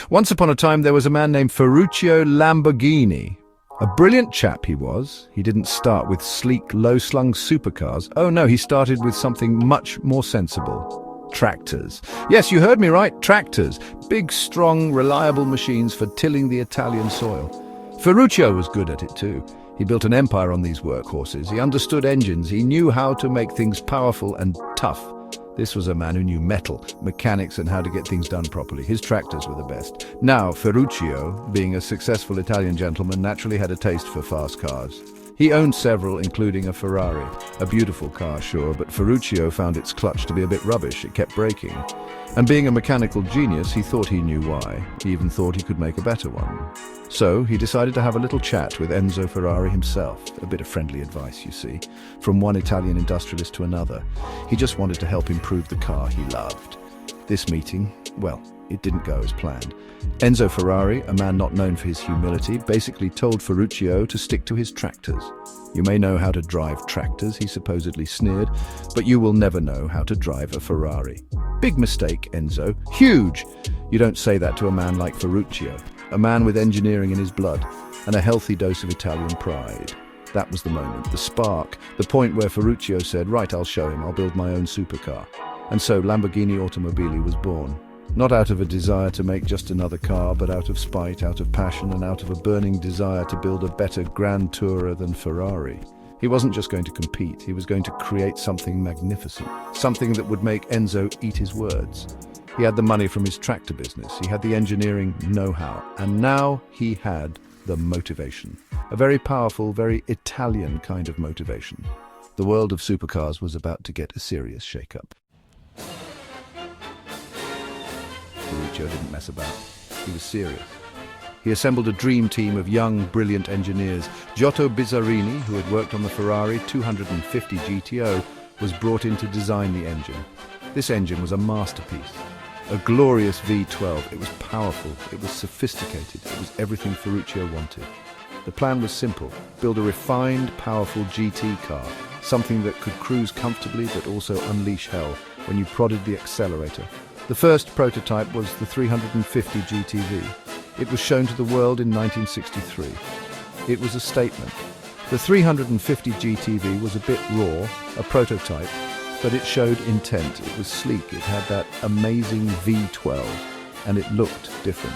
Once upon a time, there was a man named Ferruccio Lamborghini. A brilliant chap he was. He didn't start with sleek, low-slung supercars. Oh no, he started with something much more sensible. Tractors. Yes, you heard me right, tractors. Big, strong, reliable machines for tilling the Italian soil. Ferruccio was good at it too. He built an empire on these workhorses. He understood engines. He knew how to make things powerful and tough. This was a man who knew metal, mechanics, and how to get things done properly. His tractors were the best. Now, Ferruccio, being a successful Italian gentleman, naturally had a taste for fast cars. He owned several, including a Ferrari. A beautiful car, sure, but Ferruccio found its clutch to be a bit rubbish. It kept breaking. And being a mechanical genius, he thought he knew why. He even thought he could make a better one. So he decided to have a little chat with Enzo Ferrari himself. A bit of friendly advice, you see, from one Italian industrialist to another. He just wanted to help improve the car he loved. This meeting, well, it didn't go as planned. Enzo Ferrari, a man not known for his humility, basically told Ferruccio to stick to his tractors. You may know how to drive tractors, he supposedly sneered, but you will never know how to drive a Ferrari. Big mistake, Enzo. Huge! You don't say that to a man like Ferruccio, a man with engineering in his blood and a healthy dose of Italian pride. That was the moment, the spark, the point where Ferruccio said, right, I'll show him, I'll build my own supercar. And so Lamborghini Automobili was born. Not out of a desire to make just another car, but out of spite, out of passion, and out of a burning desire to build a better Grand Tourer than Ferrari. He wasn't just going to compete, he was going to create something magnificent, something that would make Enzo eat his words. He had the money from his tractor business, he had the engineering know-how, and now he had the motivation. A very powerful, very Italian kind of motivation. The world of supercars was about to get a serious shake-up. Ferruccio didn't mess about. He was serious. He assembled a dream team of young, brilliant engineers. Giotto Bizzarini, who had worked on the Ferrari 250 GTO, was brought in to design the engine. This engine was a masterpiece. A glorious V12. It was powerful. It was sophisticated. It was everything Ferruccio wanted. The plan was simple. Build a refined, powerful GT car. Something that could cruise comfortably but also unleash hell when you prodded the accelerator. The first prototype was the 350 GTV. It was shown to the world in 1963. It was a statement. The 350 GTV was a bit raw, a prototype, but it showed intent. It was sleek, it had that amazing V12, and it looked different.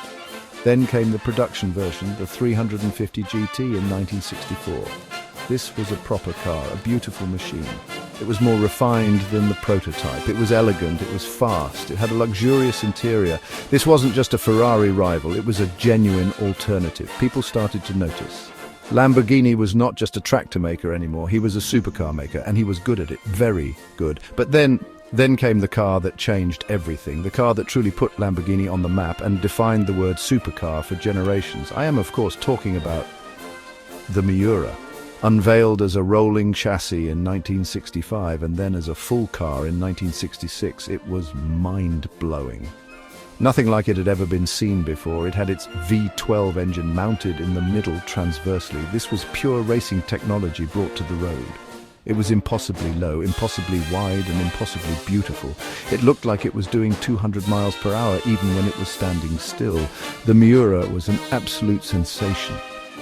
Then came the production version, the 350 GT in 1964. This was a proper car, a beautiful machine. It was more refined than the prototype. It was elegant, it was fast, it had a luxurious interior. This wasn't just a Ferrari rival, it was a genuine alternative. People started to notice. Lamborghini was not just a tractor maker anymore, he was a supercar maker, and he was good at it, very good. But then came the car that changed everything, the car that truly put Lamborghini on the map and defined the word supercar for generations. I am, of course, talking about the Miura. Unveiled as a rolling chassis in 1965 and then as a full car in 1966, it was mind-blowing. Nothing like it had ever been seen before. It had its V12 engine mounted in the middle transversely. This was pure racing technology brought to the road. It was impossibly low, impossibly wide, and impossibly beautiful. It looked like it was doing 200 miles per hour even when it was standing still. The Miura was an absolute sensation.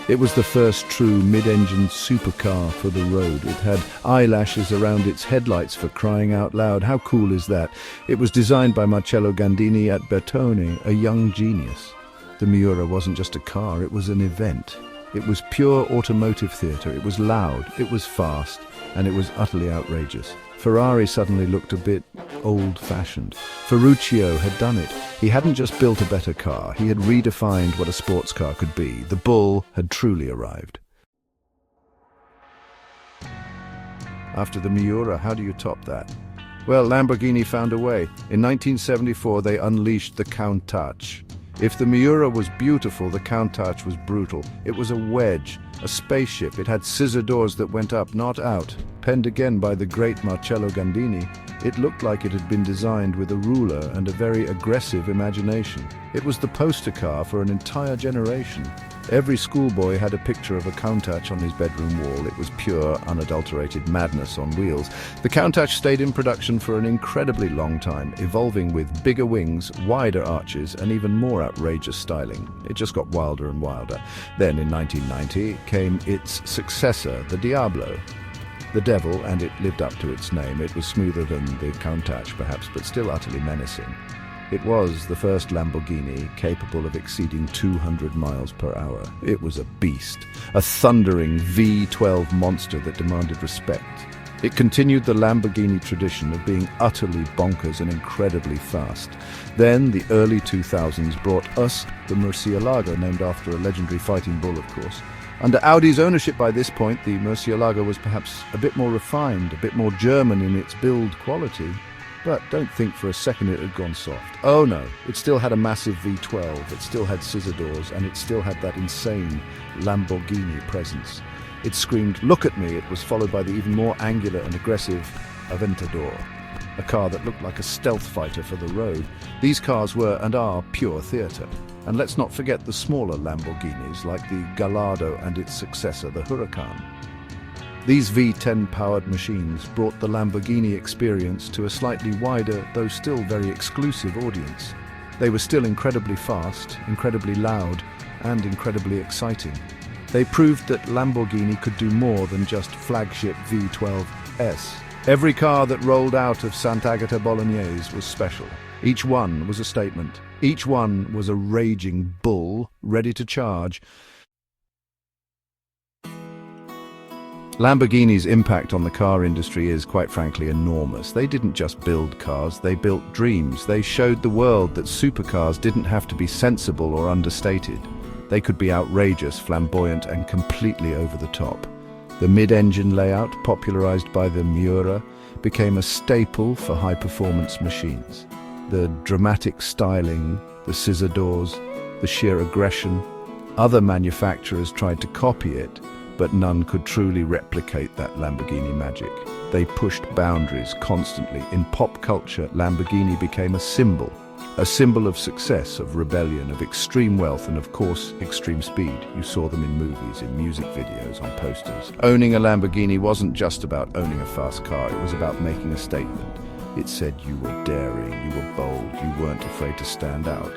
It was the first true mid-engine supercar for the road. It had eyelashes around its headlights, for crying out loud. How cool is that? It was designed by Marcello Gandini at Bertone, a young genius. The Miura wasn't just a car, it was an event. It was pure automotive theatre. It was loud, it was fast, and it was utterly outrageous. Ferrari suddenly looked a bit old-fashioned. Ferruccio had done it. He hadn't just built a better car, he had redefined what a sports car could be. The bull had truly arrived. After the Miura, how do you top that? Well, Lamborghini found a way. In 1974, they unleashed the Countach. If the Miura was beautiful, the Countach was brutal. It was a wedge, a spaceship. It had scissor doors that went up, not out. Penned again by the great Marcello Gandini, it looked like it had been designed with a ruler and a very aggressive imagination. It was the poster car for an entire generation. Every schoolboy had a picture of a Countach on his bedroom wall. It was pure, unadulterated madness on wheels. The Countach stayed in production for an incredibly long time, evolving with bigger wings, wider arches, and even more outrageous styling. It just got wilder and wilder. Then, in 1990, came its successor, the Diablo. The devil, and it lived up to its name. It was smoother than the Countach, perhaps, but still utterly menacing. It was the first Lamborghini capable of exceeding 200 miles per hour. It was a beast, a thundering V12 monster that demanded respect. It continued the Lamborghini tradition of being utterly bonkers and incredibly fast. Then, the early 2000s brought us the Murcielago, named after a legendary fighting bull, of course. Under Audi's ownership by this point, the Murcielago was perhaps a bit more refined, a bit more German in its build quality. But don't think for a second it had gone soft. Oh no, it still had a massive V12, it still had scissor doors, and it still had that insane Lamborghini presence. It screamed, "Look at me!" It was followed by the even more angular and aggressive Aventador, a car that looked like a stealth fighter for the road. These cars were and are pure theatre. And let's not forget the smaller Lamborghinis like the Gallardo and its successor, the Huracan. These V10-powered machines brought the Lamborghini experience to a slightly wider, though still very exclusive audience. They were still incredibly fast, incredibly loud, and incredibly exciting. They proved that Lamborghini could do more than just flagship V12s. Every car that rolled out of Sant'Agata Bolognese was special. Each one was a statement. Each one was a raging bull, ready to charge. Lamborghini's impact on the car industry is, quite frankly, enormous. They didn't just build cars, they built dreams. They showed the world that supercars didn't have to be sensible or understated. They could be outrageous, flamboyant, and completely over the top. The mid-engine layout, popularized by the Miura, became a staple for high-performance machines. The dramatic styling, the scissor doors, the sheer aggression. Other manufacturers tried to copy it, but none could truly replicate that Lamborghini magic. They pushed boundaries constantly. In pop culture, Lamborghini became a symbol of success, of rebellion, of extreme wealth, and of course, extreme speed. You saw them in movies, in music videos, on posters. Owning a Lamborghini wasn't just about owning a fast car, it was about making a statement. It said you were daring, you were bold, you weren't afraid to stand out.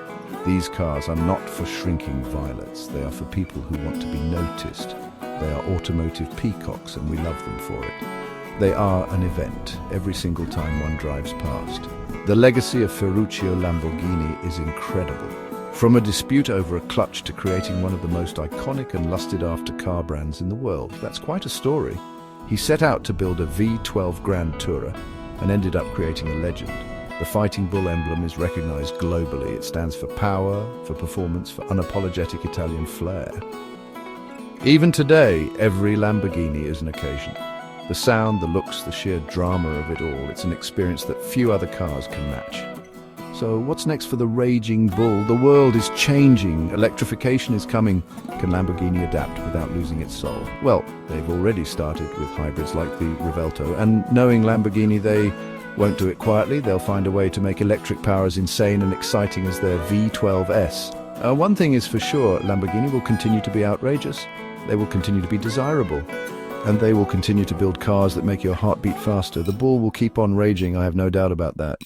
These cars are not for shrinking violets, they are for people who want to be noticed. They are automotive peacocks, and we love them for it. They are an event every single time one drives past. The legacy of Ferruccio Lamborghini is incredible. From a dispute over a clutch to creating one of the most iconic and lusted-after car brands in the world. That's quite a story. He set out to build a V12 Grand Tourer and ended up creating a legend. The Fighting Bull emblem is recognized globally. It stands for power, for performance, for unapologetic Italian flair. Even today, every Lamborghini is an occasion. The sound, the looks, the sheer drama of it all, it's an experience that few other cars can match. So what's next for the raging bull? The world is changing. Electrification is coming. Can Lamborghini adapt without losing its soul? Well, they've already started with hybrids like the Rivelto, and knowing Lamborghini, they won't do it quietly. They'll find a way to make electric power as insane and exciting as their V12S. One thing is for sure, Lamborghini will continue to be outrageous. They will continue to be desirable. And they will continue to build cars that make your heart beat faster. The bull will keep on raging, I have no doubt about that.